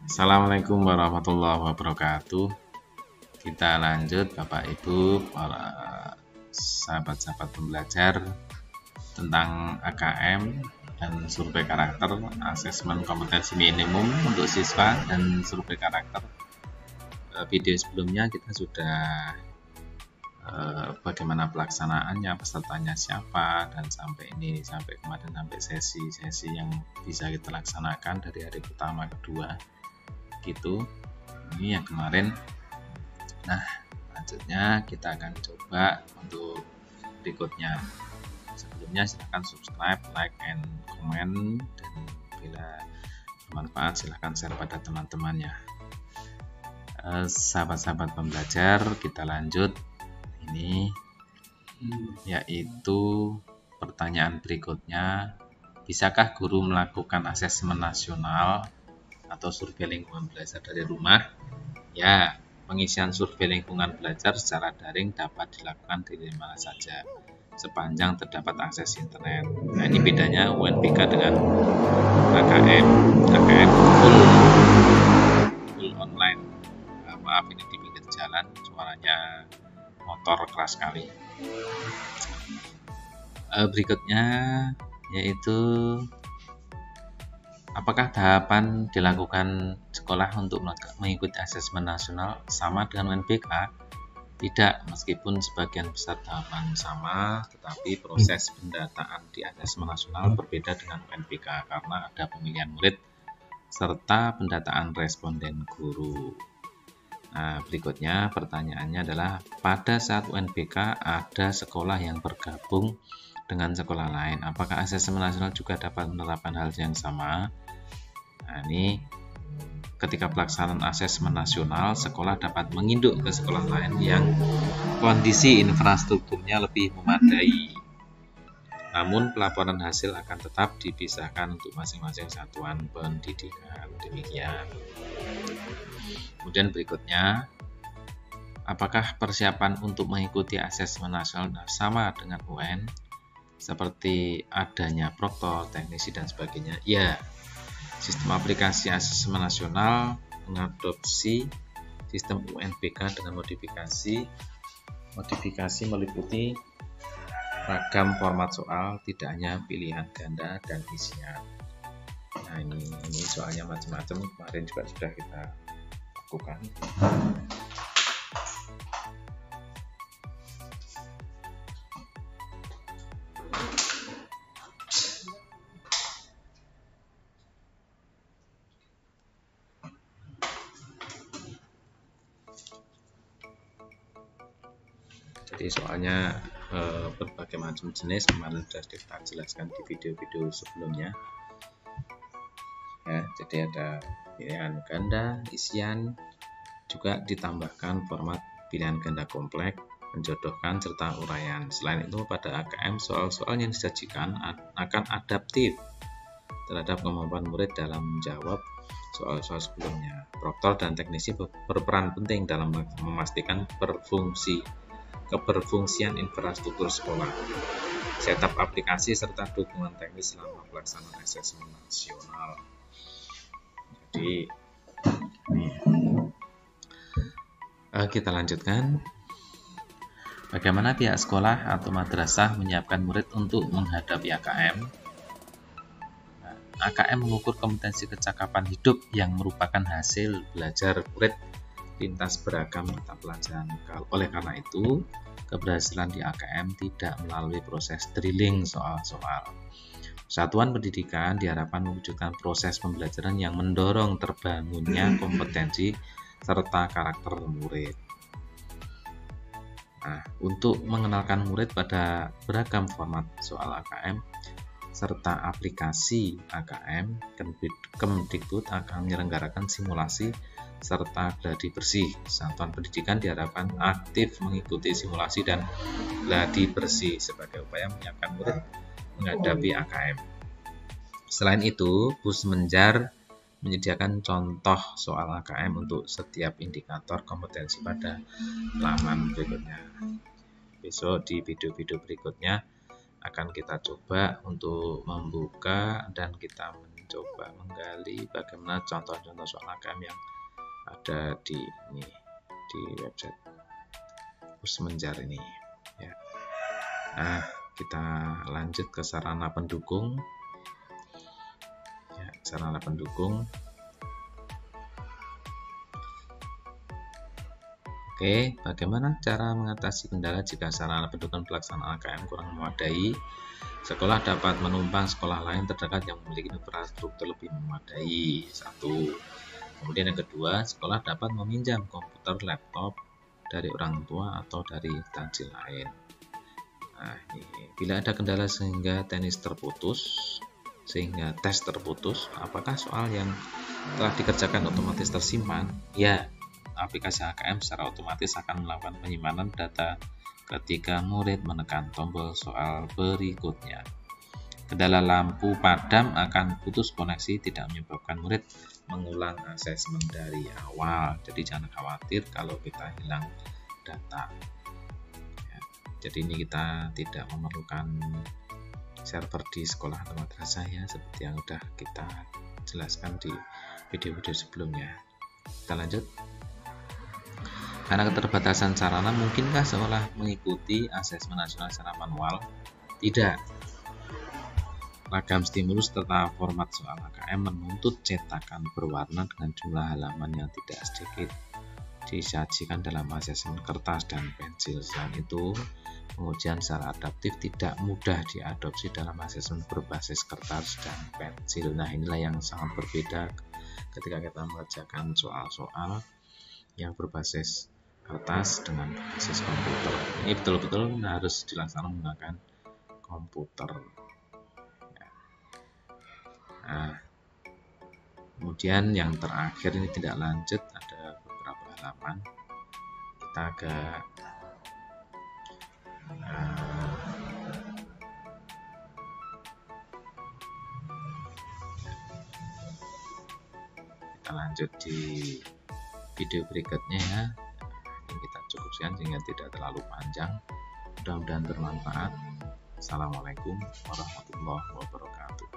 Assalamualaikum warahmatullahi wabarakatuh. Kita lanjut Bapak Ibu, para sahabat-sahabat pembelajar tentang AKM dan survei karakter, asesmen kompetensi minimum untuk siswa dan survei karakter. Video sebelumnya kita sudah bagaimana pelaksanaannya, pesertanya siapa, dan sampai kemarin sampai sesi-sesi yang bisa kita laksanakan dari hari pertama kedua gitu. Ini yang kemarin. Nah, selanjutnya kita akan coba untuk berikutnya. Sebelumnya silahkan subscribe, like, and comment, dan bila bermanfaat silahkan share pada teman-temannya. Sahabat-sahabat pembelajar, kita lanjut ini, yaitu pertanyaan berikutnya. Bisakah guru melakukan asesmen nasional atau survei lingkungan belajar dari rumah? Ya, pengisian survei lingkungan belajar secara daring dapat dilakukan di mana saja sepanjang terdapat akses internet. Nah, ini bedanya UNBK dengan AKM. AKM full online. Maaf, ini di pinggir jalan, suaranya motor keras sekali. Berikutnya yaitu, apakah tahapan dilakukan sekolah untuk mengikuti asesmen nasional sama dengan UNBK? Tidak, meskipun sebagian besar tahapan sama, tetapi proses pendataan di asesmen nasional berbeda dengan UNBK karena ada pemilihan murid serta pendataan responden guru. Nah, berikutnya pertanyaannya adalah, pada saat UNBK ada sekolah yang bergabung dengan sekolah lain, apakah asesmen nasional juga dapat menerapkan hal yang sama? Nah, ini ketika pelaksanaan asesmen nasional, sekolah dapat menginduk ke sekolah lain yang kondisi infrastrukturnya lebih memadai. Namun pelaporan hasil akan tetap dipisahkan untuk masing-masing satuan pendidikan. Demikian. Kemudian berikutnya, apakah persiapan untuk mengikuti asesmen nasional sama dengan UN, seperti adanya proktor, teknisi, dan sebagainya? Ya, sistem aplikasi asesmen nasional mengadopsi sistem UNBK dengan modifikasi meliputi ragam format soal, tidak hanya pilihan ganda dan isian. Nah, ini soalnya macam-macam, kemarin juga sudah kita lakukan. Jadi soalnya berbagai macam jenis, kemarin sudah kita jelaskan di video-video sebelumnya. Ya, jadi ada pilihan ganda, isian, juga ditambahkan format pilihan ganda kompleks, menjodohkan, serta uraian. Selain itu, pada AKM soal-soal yang disajikan akan adaptif terhadap kemampuan murid dalam menjawab soal-soal sebelumnya. Proktor dan teknisi berperan penting dalam memastikan keberfungsian infrastruktur sekolah, setup aplikasi, serta dukungan teknis selama pelaksanaan asesmen nasional. Jadi kita lanjutkan. Bagaimana pihak sekolah atau madrasah menyiapkan murid untuk menghadapi AKM? AKM mengukur kompetensi kecakapan hidup yang merupakan hasil belajar murid lintas beragam mata pelajaran. Oleh karena itu, keberhasilan di AKM tidak melalui proses drilling soal-soal. Satuan pendidikan diharapkan mewujudkan proses pembelajaran yang mendorong terbangunnya kompetensi serta karakter murid. Nah, untuk mengenalkan murid pada beragam format soal AKM serta aplikasi AKM, Kemdikbud akan menyelenggarakan simulasi serta gladi bersih. Satuan pendidikan diharapkan aktif mengikuti simulasi dan gladi bersih sebagai upaya menyiapkan murid menghadapi AKM. Selain itu, Pusmenjar menyediakan contoh soal AKM untuk setiap indikator kompetensi pada laman berikutnya. Besok di video-video berikutnya akan kita coba untuk membuka dan kita mencoba menggali bagaimana contoh-contoh soal AKM yang ada di website Kursmenjar ini ya. Nah, kita lanjut ke sarana pendukung ya. Sarana pendukung, oke, bagaimana cara mengatasi kendala jika sarana pendukung pelaksanaan AKM kurang memadai? Sekolah dapat menumpang sekolah lain terdekat yang memiliki infrastruktur lebih memadai. 1. Kemudian yang kedua, sekolah dapat meminjam komputer, laptop dari orang tua atau dari instansi lain. Nah, ini. Bila ada kendala sehingga tes terputus, apakah soal yang telah dikerjakan otomatis tersimpan? Ya, aplikasi AKM secara otomatis akan melakukan penyimpanan data ketika murid menekan tombol soal berikutnya. Kendala lampu padam akan putus koneksi tidak menyebabkan murid mengulang asesmen dari awal. Jadi jangan khawatir kalau kita hilang data. Ya, jadi ini kita tidak memerlukan server di sekolah atau madrasah ya, seperti yang sudah kita jelaskan di video-video sebelumnya. Kita lanjut. Karena keterbatasan sarana, mungkinkah sekolah mengikuti asesmen nasional secara manual? Tidak. Ragam stimulus serta format soal AKM menuntut cetakan berwarna dengan jumlah halaman yang tidak sedikit. Disajikan dalam asesmen kertas dan pensil. Selain itu, pengujian secara adaptif tidak mudah diadopsi dalam asesmen berbasis kertas dan pensil. Nah, inilah yang sangat berbeda ketika kita mengerjakan soal-soal yang berbasis kertas dengan berbasis komputer. Ini betul-betul harus dilaksanakan menggunakan komputer. Nah, kemudian yang terakhir ini tidak lanjut, ada beberapa halaman. Kita agak kita lanjut di video berikutnya ya. Kita cukupkan sehingga tidak terlalu panjang. Mudah-mudahan bermanfaat. Assalamualaikum warahmatullahi wabarakatuh.